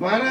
12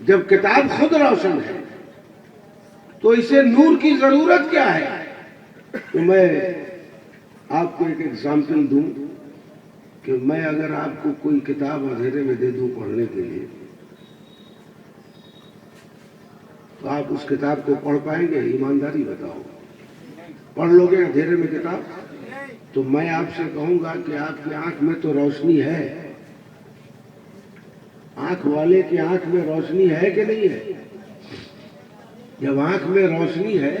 جب کتاب خود روشن ہے تو اسے نور کی ضرورت کیا ہے؟ تو میں آپ کو ایک ایگزامپل دوں کہ میں اگر آپ کو کوئی کتاب اندھیرے میں دے دوں پڑھنے کے لیے تو آپ اس کتاب کو پڑھ پائیں گے؟ ایمانداری بتاؤ، پڑھ لو گے اندھیرے میں کتاب؟ تو میں آپ سے کہوں گا کہ آپ کی آنکھ میں تو روشنی ہے، آنکھ والے کی آنکھ میں روشنی ہے کہ نہیں ہے؟ جب آنکھ میں روشنی ہے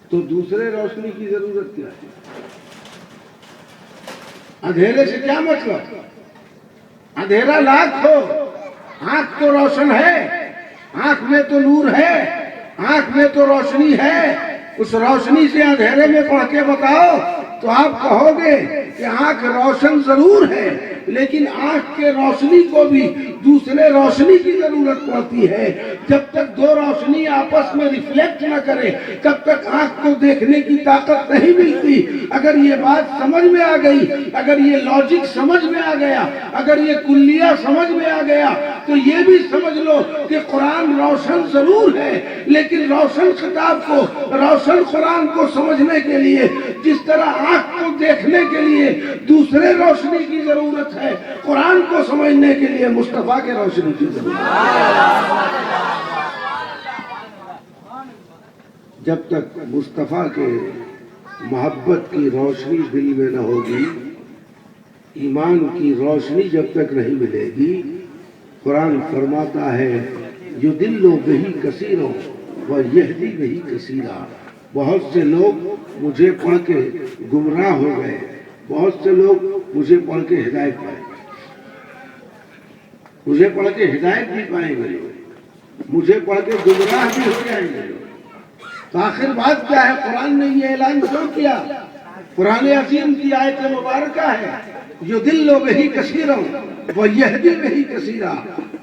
تو دوسرے روشنی کی ضرورت کیا ہے؟ اندھیرے سے کیا مطلب؟ اندھیرا لاکھ ہو، آنکھ تو روشن ہے، آنکھ میں تو نور ہے، آنکھ میں تو روشنی ہے، اس روشنی سے اندھیرے میں پڑھ کے بتاؤ تو آپ کہو گے کہ آنکھ روشن ضرور ہے، لیکن آنکھ کے روشنی کو بھی دوسرے روشنی کی ضرورت پڑتی ہے۔ جب تک دو روشنی آپس میں ریفلیکٹ نہ کرے تب تک آنکھ کو دیکھنے کی طاقت نہیں ملتی۔ اگر یہ بات سمجھ میں آ گئی، اگر یہ لاجک سمجھ میں آ گیا، اگر یہ کلیہ سمجھ میں آ گیا تو یہ بھی سمجھ لو کہ قرآن روشن ضرور ہے، لیکن روشن کتاب کو، روشن قرآن کو سمجھنے کے لیے جس طرح آنکھ کو دیکھنے کے لیے دوسرے روشنی کی ضرورت ہے، قرآن کو سمجھنے کے لیے مصطفیٰ کے روشنی کی ضرورت ہے۔ جب تک مصطفیٰ کے محبت کی روشنی دل میں نہ ہوگی، ایمان کی روشنی جب تک نہیں ملے گی، قرآن فرماتا ہے یضل بہ کثیر ویہدی بہ کثیرا، بہت سے لوگ مجھے پڑھ کے گمراہ ہو گئے، بہت سے لوگ مجھے پڑھ کے ہدایت پائیں گے، مجھے پڑھ کے ہدایت بھی پائیں گے، مجھے پڑھ کے گمراہ بھی ہو جائیں گے۔ تو آخر بات کیا ہے؟ قرآن نے یہ اعلان کیوں کیا؟ قرآن عظیم کی آیت مبارکہ ہے یضل بہ کثیر ویہدی بہ کثیرا،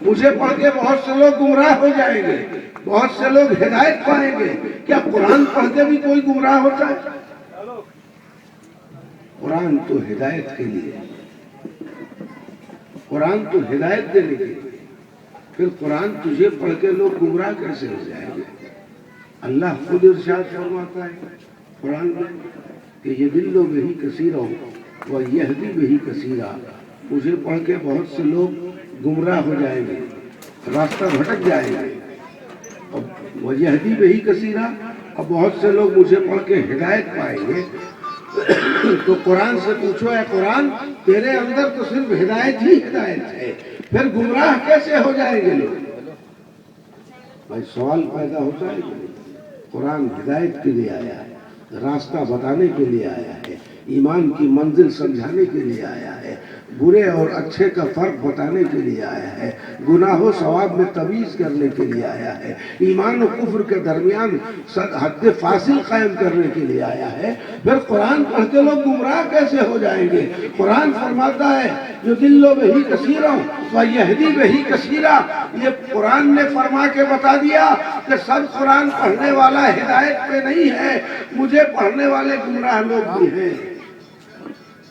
مجھے پڑھ کے بہت سے لوگ گمراہ ہو جائیں گے، بہت سے لوگ ہدایت پائیں گے۔ کیا قرآن پڑھ کے بھی کوئی گمراہ ہوتا ہے؟ قرآن تو ہدایت کے لیے، قرآن تو ہدایت دینے کے لیے، پھر قرآن تجھے پڑھ کے لوگ گمراہ کیسے ہو جائیں گے؟ اللہ خود ارشاد فرماتا ہے قرآن میں کہ یضل بہ کثیر ویہدی بہ کثیرا، مجھے پڑھ کے بہت سے لوگ گمراہ ہو جائیں گے، راستہ بھٹک جائیں گے، ویہدی بہ کثیرا، اور بہت سے لوگ مجھے پڑھ کے ہدایت پائیں گے۔ تو قرآن سے پوچھو اے قرآن، تیرے اندر تو صرف ہدایت ہی ہدایت ہے، پھر گمراہ کیسے ہو جائیں گے لوگ؟ بھائی سوال پیدا ہوتا ہے کہ قرآن ہدایت کے لیے آیا ہے، راستہ بتانے کے لیے آیا ہے، ایمان کی منزل سمجھانے کے لیے آیا ہے، برے اور اچھے کا فرق بتانے کے لیے آیا ہے، گناہ و ثواب میں تمیز کرنے کے لیے آیا ہے، ایمان و کفر کے درمیان حد فاصل قائم کرنے کے لیے آیا ہے، پھر قرآن پڑھ کے لوگ گمراہ کیسے ہو جائیں گے؟ قرآن فرماتا ہے یضل بہ کثیر ویہدی بہ کثیرا، یہ قرآن نے فرما کے بتا دیا کہ سب قرآن پڑھنے والا ہدایت پہ نہیں ہے، مجھے پڑھنے والے گمراہ لوگ بھی ہیں۔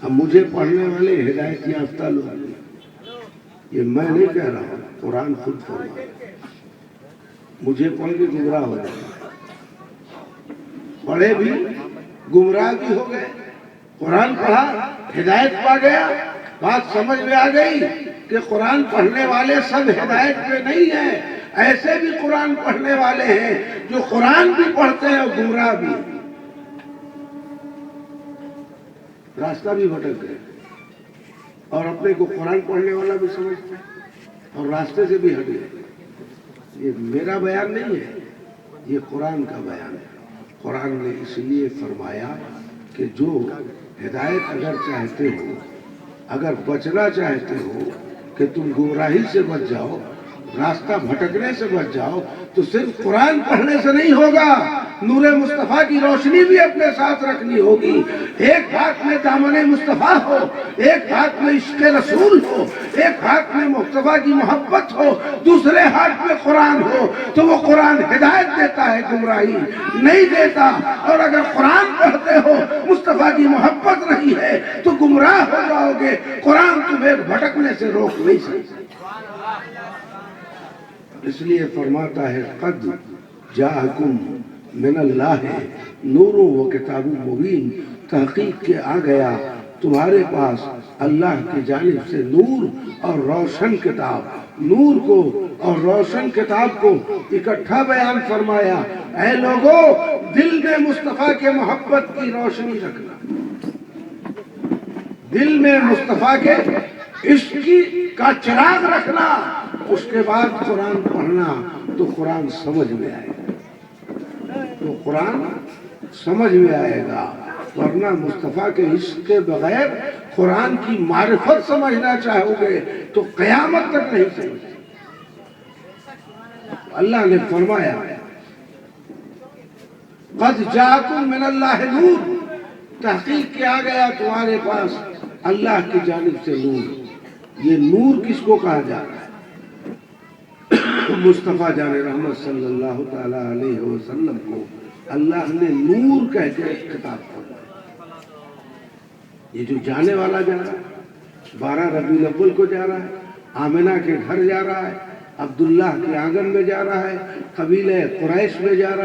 اب مجھے پڑھنے والے ہدایت یافتہ لوگ ہیں، یہ میں نہیں کہہ رہا ہوں، قرآن خود فرما، مجھے پڑھ کے گمراہ ہو جائے، پڑھے بھی گمراہ بھی ہو گئے، قرآن پڑھا ہدایت پا گیا، بات سمجھ میں آ گئی کہ قرآن پڑھنے والے سب ہدایت پہ نہیں ہیں، ایسے بھی قرآن پڑھنے والے ہیں جو قرآن بھی پڑھتے ہیں اور گمراہ بھی، راستہ بھی بھٹک گئے اور اپنے کو قرآن پڑھنے والا بھی سمجھتے ہیں اور راستے سے بھی ہٹ گئے۔ یہ میرا بیان نہیں ہے، یہ قرآن کا بیان ہے۔ قرآن نے اس لیے فرمایا کہ جو ہدایت اگر چاہتے ہو، اگر بچنا چاہتے ہو کہ تم گمراہی سے بچ جاؤ، راستہ بھٹکنے سے بچ جاؤ، تو صرف قرآن پڑھنے سے نہیں ہوگا، نور مصطفیٰ کی روشنی بھی اپنے ساتھ رکھنی ہوگی۔ ایک ہاتھ میں دامن مصطفیٰ ہو، ایک ہاتھ میں عشق رسول ہو، ایک ہاتھ میں مصطفیٰ کی محبت ہو، دوسرے ہاتھ میں قرآن ہو، تو وہ قرآن ہدایت دیتا ہے، گمراہی نہیں دیتا۔ اور اگر قرآن پڑھتے ہو مصطفیٰ کی محبت نہیں ہے تو گمراہ ہو جاؤ گے، قرآن تمہیں بھٹکنے سے روک نہیں سکتا۔ اس لیے فرماتا ہے قد جاءکم من اللہ نور و کتاب مبین، تحقیق کے آ گیا تمہارے پاس اللہ کی جانب سے نور اور روشن کتاب۔ نور کو اور روشن کتاب کو اکٹھا بیان فرمایا۔ اے لوگوں، دل میں مصطفیٰ کے محبت کی روشنی رکھنا، دل میں مصطفیٰ کے عشق کا چراغ رکھنا، اس کے بعد قرآن پڑھنا تو قرآن سمجھ میں آئے گا، تو قرآن سمجھ میں آئے گا۔ ورنہ مصطفیٰ کے عشق کے بغیر قرآن کی معرفت سمجھنا چاہو گے تو قیامت تک نہیں سمجھ۔ اللہ نے فرمایا قد جاءکم من اللہ نور، تحقیق کیا گیا تمہارے پاس اللہ کی جانب سے نور۔ یہ نور کس کو کہا جا رہا ہے؟ مصطفیٰ جان رحمت صلی اللہ تعالی علیہ وسلم کو اللہ نے نور کہہ کے خطاب کیا۔ یہ جو جانے والا جا رہا ہے، 12 ربیع الاول کو جا رہا ہے، آمنہ کے گھر جا رہا ہے، عبداللہ کے آنگن میں جا رہا ہے، قبیلہ قریش میں جا رہا ہے۔